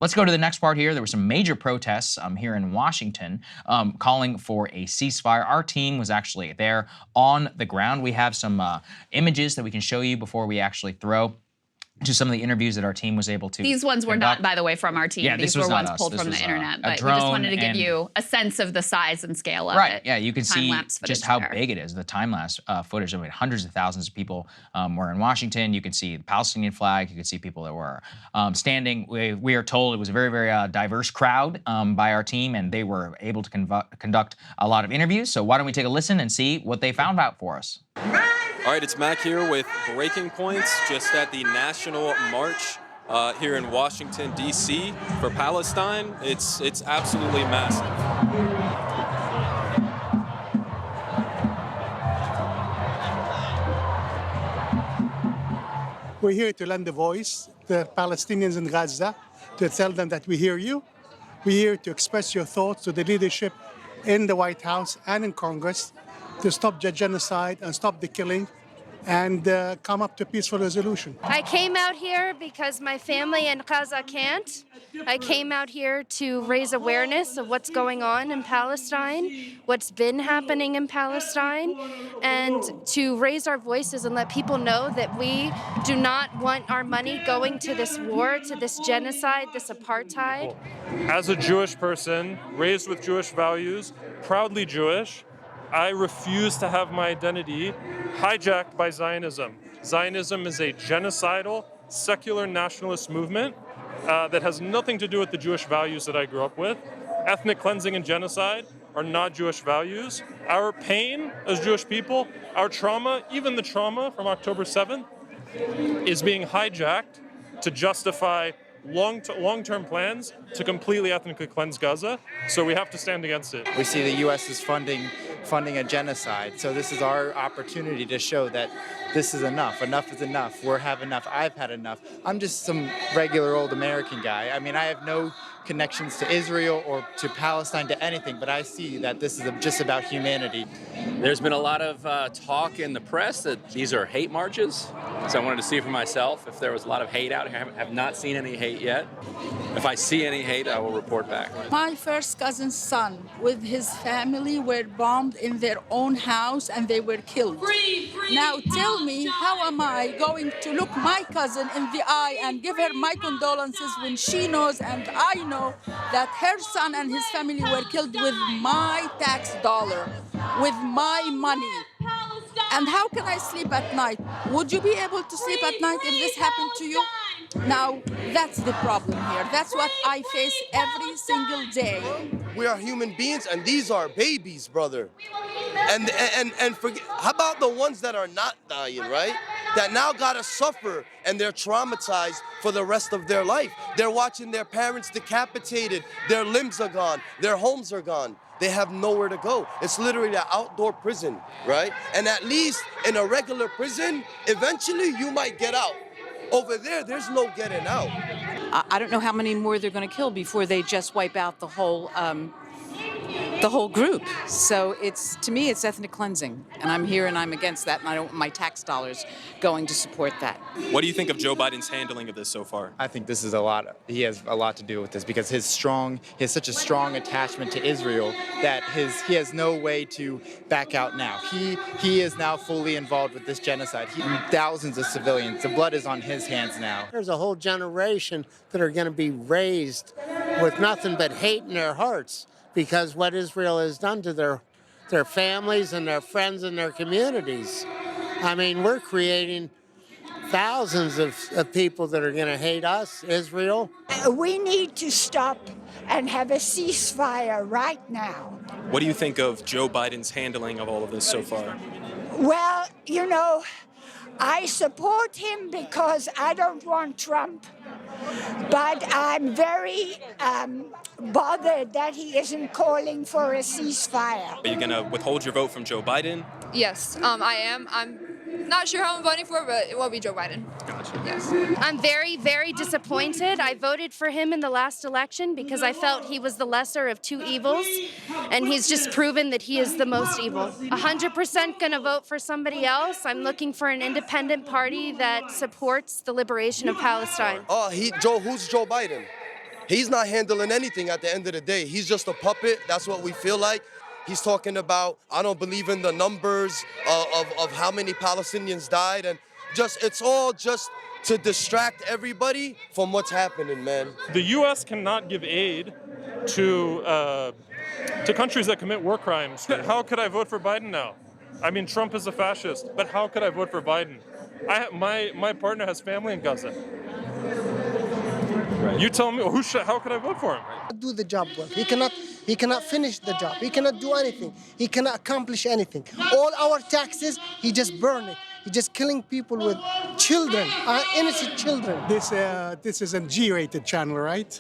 Let's go to the next part here. There were some major protests here in Washington calling for a ceasefire. Our team was actually there on the ground. We have some images that we can show you before we actually throw to some of the interviews that our team was able to These ones were conduct. not, by the way, from our team. Yeah, These were ones pulled from the internet. But we just wanted to give you a sense of the size and scale of it. Right, yeah, you can see just how big it is, the time-lapse footage. I mean, hundreds of thousands of people were in Washington. You can see the Palestinian flag. You can see people that were standing. We are told it was a very, very diverse crowd by our team, and they were able to conduct a lot of interviews. So why don't we take a listen and see what they found out for us. All right, it's Mac here with Breaking Points, just at the National March here in Washington, D.C. for Palestine. It's absolutely massive. We're here to lend a voice to the Palestinians in Gaza, to tell them that we hear you. We're here to express your thoughts to the leadership in the White House and in Congress to stop the genocide and stop the killing and come up to a peaceful resolution. I came out here because my family in Gaza can't. I came out here to raise awareness of what's going on in Palestine, what's been happening in Palestine, and to raise our voices and let people know that we do not want our money going to this war, to this genocide, this apartheid. As a Jewish person, raised with Jewish values, proudly Jewish, I refuse to have my identity hijacked by Zionism. Zionism is a genocidal, secular nationalist movement that has nothing to do with the Jewish values that I grew up with. Ethnic cleansing and genocide are not Jewish values. Our pain as Jewish people, our trauma, even the trauma from October 7th, is being hijacked to justify long-term plans to completely ethnically cleanse Gaza. So we have to stand against it. We see the U.S. is funding a genocide. So this is our opportunity to show that this is enough. Enough is enough. We have enough. I've had enough. I'm just some regular old American guy. I mean, I have no connections to Israel or to Palestine, to anything, but I see that this is just about humanity. There's been a lot of talk in the press that these are hate marches, so I wanted to see for myself if there was a lot of hate out here. I have not seen any hate yet. If I see any hate, I will report back. My first cousin's son with his family were bombed in their own house and they were killed. Now tell me, how am I going to look my cousin in the eye and give her my condolences when she knows and I know that her son and his family were killed with my tax dollar, with my money? And how can I sleep at night? Would you be able to sleep at night if this happened to you? Now, that's the problem here. That's what I face every single day. We are human beings, and these are babies, brother. And forget, how about the ones that are not dying, right? That now gotta suffer, and they're traumatized for the rest of their life. They're watching their parents decapitated, their limbs are gone, their homes are gone. They have nowhere to go. It's literally an outdoor prison, right? And at least in a regular prison, eventually you might get out. Over there, there's no getting out. I don't know how many more they're going to kill before they just wipe out the whole group. So to me, it's ethnic cleansing, and I'm here and I'm against that, and I don't want my tax dollars going to support that. What do you think of Joe Biden's handling of this so far? I think this is a lot. He has a lot to do with this because he has such a strong attachment to Israel that he has no way to back out now. He is now fully involved with this genocide. Thousands of civilians. The blood is on his hands now. There's a whole generation that are going to be raised with nothing but hate in their hearts, because what Israel has done to their families and their friends and their communities. I mean, we're creating thousands of people that are going to hate us, Israel. We need to stop and have a ceasefire right now. What do you think of Joe Biden's handling of all of this so far? Well, you know, I support him because I don't want Trump. But I'm very bothered that he isn't calling for a ceasefire. Are you going to withhold your vote from Joe Biden? Yes, I am. I'm not sure how I'm voting for, but it will be Joe Biden. Gotcha. Yes. I'm very, very disappointed. I voted for him in the last election because I felt he was the lesser of two evils, and he's just proven that he is the most evil. 100% gonna vote for somebody else. I'm looking for an independent party that supports the liberation of Palestine. Oh, who's Joe Biden? He's not handling anything at the end of the day. He's just a puppet. That's what we feel like. He's talking about, I don't believe in the numbers of how many Palestinians died. And it's all just to distract everybody from what's happening, man. The U.S. cannot give aid to countries that commit war crimes. How could I vote for Biden now? I mean, Trump is a fascist, but how could I vote for Biden? My partner has family in Gaza. Right. You tell me, how could I vote for him? Do the job well. He cannot finish the job. He cannot do anything. He cannot accomplish anything. All our taxes, he just burn it. He's just killing people with children, innocent children. This is a G-rated channel, right?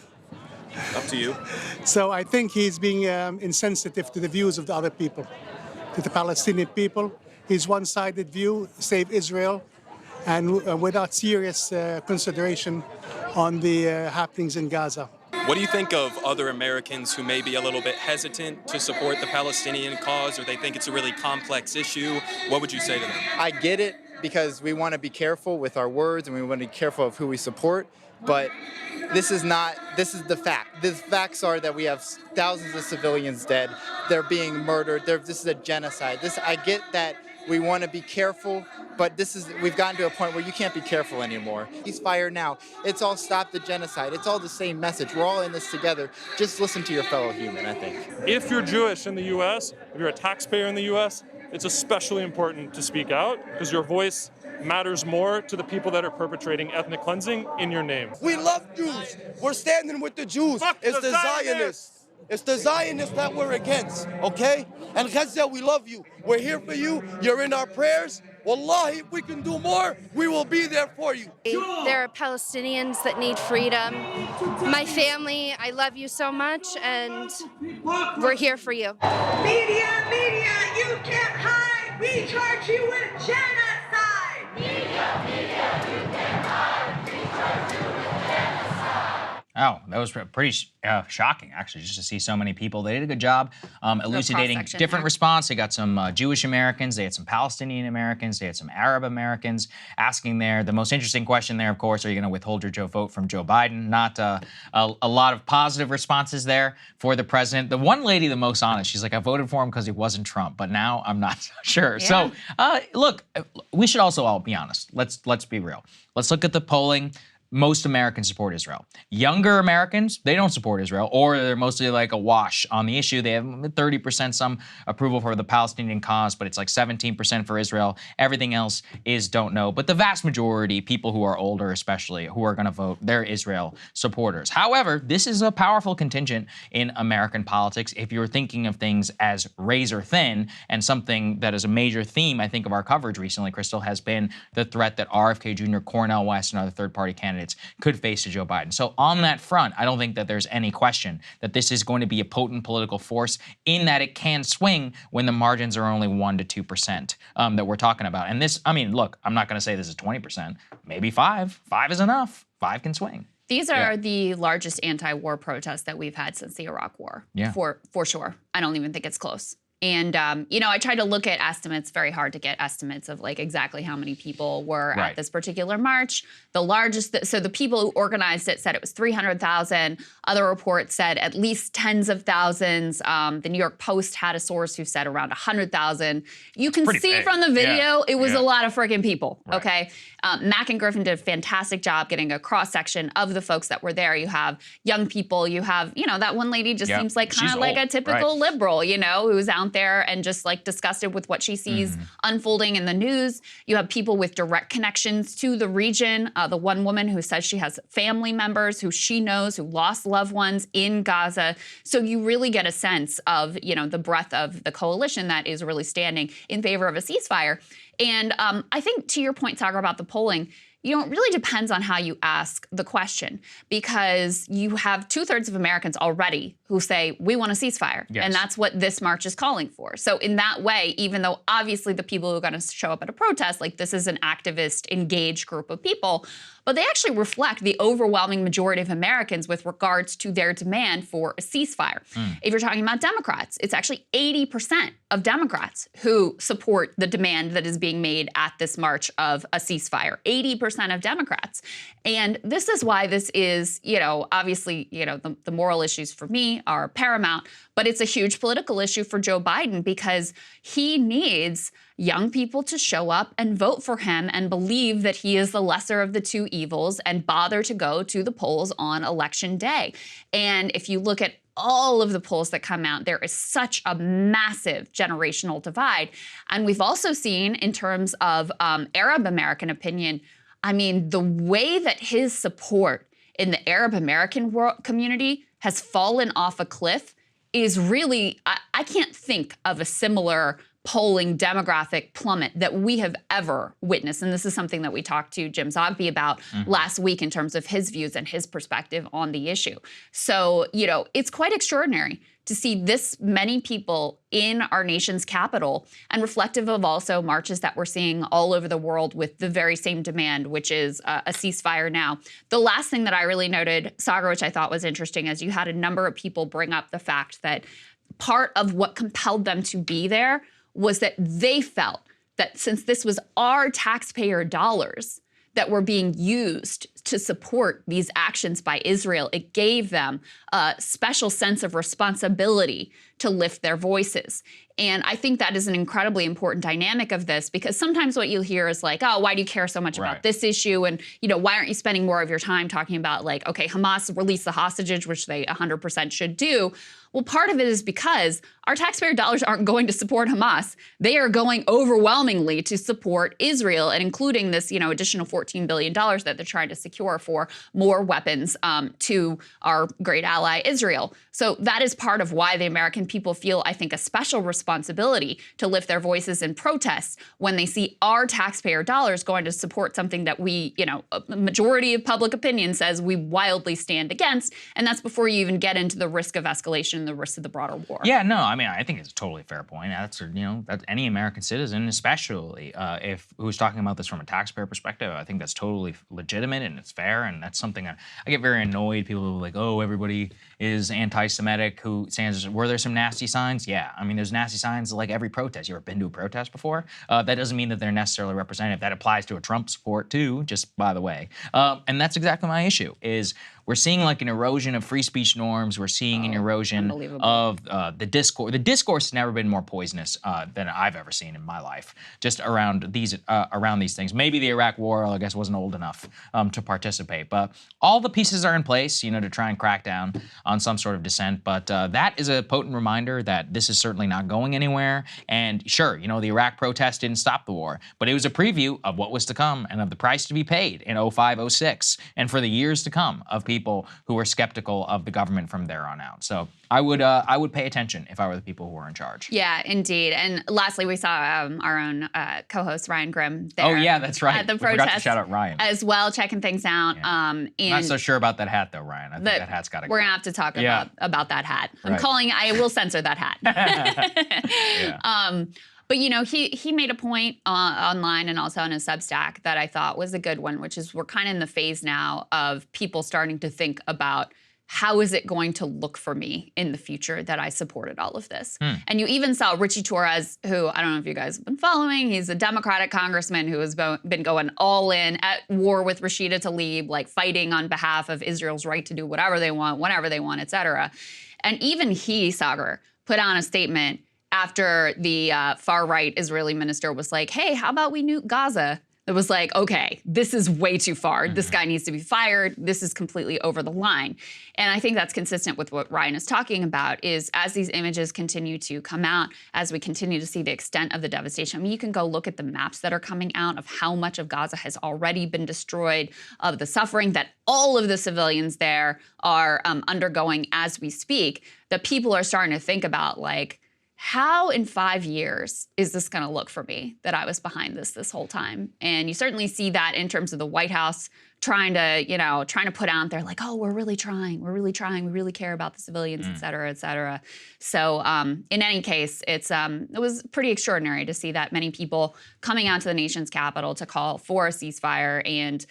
Up to you. So I think he's being insensitive to the views of the other people, to the Palestinian people. His one-sided view, save Israel, and without serious consideration on the happenings in Gaza. What do you think of other Americans who may be a little bit hesitant to support the Palestinian cause, or they think it's a really complex issue? What would you say to them? I get it, because we want to be careful with our words and we want to be careful of who we support, but this is the fact. The facts are that we have thousands of civilians dead. They're being murdered. This is a genocide. I get that we want to be careful, but we've gotten to a point where you can't be careful anymore. Ceasefire now. It's all stop the genocide. It's all the same message. We're all in this together. Just listen to your fellow human, I think. If you're Jewish in the U.S., if you're a taxpayer in the U.S., it's especially important to speak out, because your voice matters more to the people that are perpetrating ethnic cleansing in your name. We love Jews. We're standing with the Jews. It's the Zionists. It's the Zionists that we're against, okay? And Gaza, we love you. We're here for you. You're in our prayers. Wallahi, if we can do more, we will be there for you. There are Palestinians that need freedom. My family, I love you so much, and we're here for you. Media, you can't hide. We charge you with genocide. Media, you can't hide. We charge you with genocide. Oh, that was pretty shocking, actually, just to see so many people. They did a good job elucidating different response. They got some Jewish Americans, they had some Palestinian Americans, they had some Arab Americans asking there. The most interesting question there, of course, are you going to withhold your vote from Joe Biden? Not a lot of positive responses there for the president. The one lady, the most honest, she's like, I voted for him because he wasn't Trump, but now I'm not so sure. Yeah. So, look, we should also all be honest. Let's be real. Let's look at the polling. Most Americans support Israel. Younger Americans, they don't support Israel, or they're mostly like a wash on the issue. They have 30% some approval for the Palestinian cause, but it's like 17% for Israel. Everything else is don't know. But the vast majority, people who are older especially, who are going to vote, they're Israel supporters. However, this is a powerful contingent in American politics if you're thinking of things as razor thin, and something that is a major theme, I think, of our coverage recently, Krystal, has been the threat that RFK Jr., Cornel West, and other third-party candidates could face to Joe Biden. So on that front, I don't think that there's any question that this is going to be a potent political force, in that it can swing when the margins are only 1 to 2% that we're talking about. And this, I mean, look, I'm not going to say this is 20%, maybe 5. 5 is enough. 5 can swing. These are the largest anti-war protests that we've had since the Iraq War, for sure. I don't even think it's close. And, I tried to look at estimates, very hard to get estimates of like exactly how many people were at this particular march. The largest, so the people who organized it said it was 300,000. Other reports said at least tens of thousands. The New York Post had a source who said around 100,000. You can see from the video, it was a lot of freaking people, okay? Mack and Griffin did a fantastic job getting a cross-section of the folks that were there. You have young people, you have, that one lady just seems like kind of like a typical liberal, who's out there and just like disgusted with what she sees unfolding in the news. You have people with direct connections to the region. The one woman who says she has family members who she knows who lost loved ones in Gaza. So you really get a sense of, the breadth of the coalition that is really standing in favor of a ceasefire. And I think to your point, Saagar, about the polling, it really depends on how you ask the question, because you have 2/3 of Americans already who say, we want a ceasefire. Yes. And that's what this march is calling for. So in that way, even though obviously the people who are going to show up at a protest, like this is an activist, engaged group of people, but they actually reflect the overwhelming majority of Americans with regards to their demand for a ceasefire. If you're talking about Democrats, it's actually 80% of Democrats who support the demand that is being made at this march of a ceasefire. 80% of Democrats. And this is why this is, obviously, the moral issues for me are paramount, but it's a huge political issue for Joe Biden because he needs young people to show up and vote for him and believe that he is the lesser of the two evils and bother to go to the polls on election day. And if you look at all of the polls that come out, there is such a massive generational divide. And we've also seen in terms of Arab American opinion, I mean, the way that his support in the Arab American community has fallen off a cliff is really, I can't think of a similar polling demographic plummet that we have ever witnessed. And this is something that we talked to Jim Zogby about last week in terms of his views and his perspective on the issue. So, it's quite extraordinary to see this many people in our nation's capital and reflective of also marches that we're seeing all over the world with the very same demand, which is a ceasefire now. The last thing that I really noted, Saagar, which I thought was interesting, is you had a number of people bring up the fact that part of what compelled them to be there was that they felt that since this was our taxpayer dollars that were being used to support these actions by Israel, it gave them a special sense of responsibility to lift their voices. And I think that is an incredibly important dynamic of this, because sometimes what you'll hear is like, oh, why do you care so much about this issue? And, why aren't you spending more of your time talking about like, okay, Hamas released the hostages, which they 100% should do. Well, part of it is because our taxpayer dollars aren't going to support Hamas. They are going overwhelmingly to support Israel, and including this, additional $14 billion that they're trying to secure for more weapons to our great ally, Israel. So that is part of why the American people feel, I think, a special responsibility to lift their voices in protest when they see our taxpayer dollars going to support something that we, a majority of public opinion says we wildly stand against. And that's before you even get into the risk of escalation and the risk of the broader war. Yeah, no, I mean, I think it's a totally fair point. That's, that's any American citizen, especially who's talking about this from a taxpayer perspective. I think that's totally legitimate and it's fair. And that's something I get very annoyed. People who are like, oh, everybody is anti-Semitic who stands. Were there some nasty signs? Yeah. I mean, there's nasty signs like every protest. You ever been to a protest before? That doesn't mean that they're necessarily representative. That applies to a Trump support too, just by the way. And that's exactly my issue is we're seeing like an erosion of free speech norms. We're seeing an erosion of the discourse. The discourse has never been more poisonous than I've ever seen in my life, just around these things. Maybe the Iraq War, I guess, wasn't old enough to participate. But all the pieces are in place, to try and crack down on some sort of dissent. But that is a potent reminder that this is certainly not going anywhere. And sure, the Iraq protest didn't stop the war, but it was a preview of what was to come and of the price to be paid in 05, 06, and for the years to come of people who were skeptical of the government from there on out. So I would pay attention if I were the people who were in charge. Yeah, indeed. And lastly, we saw our own co-host Ryan Grimm there. Oh yeah, that's right. At the we protest forgot to shout out Ryan as well, checking things out. Yeah. I'm not so sure about that hat though, Ryan. I think that hat's got to go. We're gonna have to talk about that hat. Right. I will censor that hat. Yeah. But he made a point online and also on his Substack that I thought was a good one, which is we're kind of in the phase now of people starting to think about how is it going to look for me in the future that I supported all of this? And you even saw Richie Torres, who I don't know if you guys have been following. He's a Democratic congressman who has been going all in at war with Rashida Tlaib, like fighting on behalf of Israel's right to do whatever they want, whenever they want, et cetera. And even he, Saagar, put on a statement after the far-right Israeli minister was like, hey, how about we nuke Gaza? It was like, okay, this is way too far. This guy needs to be fired. This is completely over the line. And I think that's consistent with what Ryan is talking about is as these images continue to come out, as we continue to see the extent of the devastation. I mean, you can go look at the maps that are coming out of how much of Gaza has already been destroyed, of the suffering that all of the civilians there are undergoing as we speak. The people are starting to think about like, how in 5 years is this going to look for me that I was behind this whole time? And you certainly see that in terms of the White House trying to put out there like, oh, we're really trying, we really care about the civilians, et cetera, et cetera. So in any case, it was pretty extraordinary to see that many people coming out to the nation's capital to call for a ceasefire. And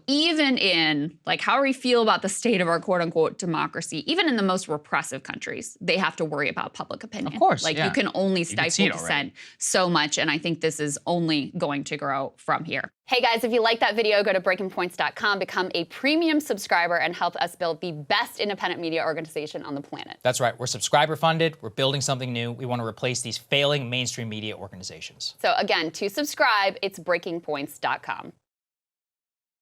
even in like how we feel about the state of our quote unquote democracy, even in the most repressive countries, they have to worry about public opinion. Of course, like yeah. you can only stifle dissent so much. And I think this is only going to grow from here. Hey guys, if you like that video, go to breakingpoints.com, become a premium subscriber, and help us build the best independent media organization on the planet. That's right. We're subscriber funded. We're building something new. We want to replace these failing mainstream media organizations. So again, to subscribe, it's breakingpoints.com.